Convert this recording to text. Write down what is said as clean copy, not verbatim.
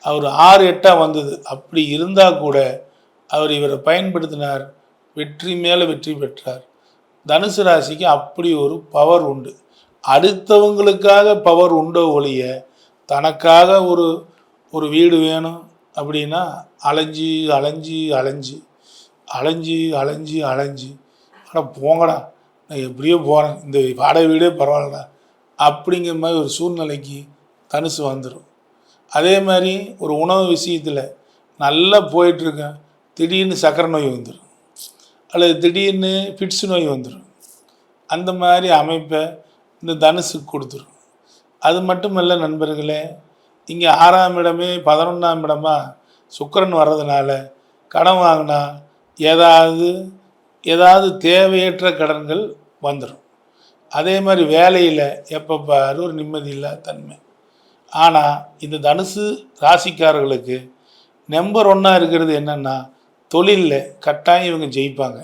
அவர் 6 8 வந்தது. அப்படி இருந்தால் கூட அவர் இவரை பயன்படுத்தினார், வெற்றி மேலே வெற்றி பெற்றார். தனுசு ராசிக்கு அப்படி ஒரு பவர் உண்டு. அடுத்தவங்களுக்காக பவர் உண்டோ ஒழிய தனக்காக ஒரு ஒரு வீடு வேணும் அப்படின்னா அலைஞ்சி அலைஞ்சி அலைஞ்சி அலைஞ்சி அலைஞ்சி அலைஞ்சி ஆனால் போங்கடா, நான் எப்படியோ போகிறேன், இந்த வாடகை வீடே பரவாயில்லடா அப்படிங்கிற மாதிரி ஒரு சூழ்நிலைக்கு தனுசு வந்துடும். அதே மாதிரி ஒரு உணவு விஷயத்தில் நல்லா போயிட்டுருக்கேன், திடீர்னு சக்கரை நோய் வந்துடும், அல்லது திடீர்னு ஃபிட்ஸ் நோய் வந்துடும். அந்த மாதிரி அமைப்பை இந்த தனுசுக்கு கொடுத்துரும். அது மட்டுமல்ல நண்பர்களே, இங்கே 6ஆம் இடமே 11ஆம் இடமா சுக்கிரன் வர்றதுனால கடன் வாங்கினா ஏதாவது தேவையற்ற கடன்கள் வந்துடும். அதே மாதிரி வேலையில் எப்போ பாரு ஒரு நிம்மதி இல்லாத தன்மை. ஆனால் இந்த தனுசு ராசிக்காரர்களுக்கு நம்பர் 1 இருக்கிறது என்னென்னா தொழிலில் கட்டாயம் இவங்க ஜெயிப்பாங்க.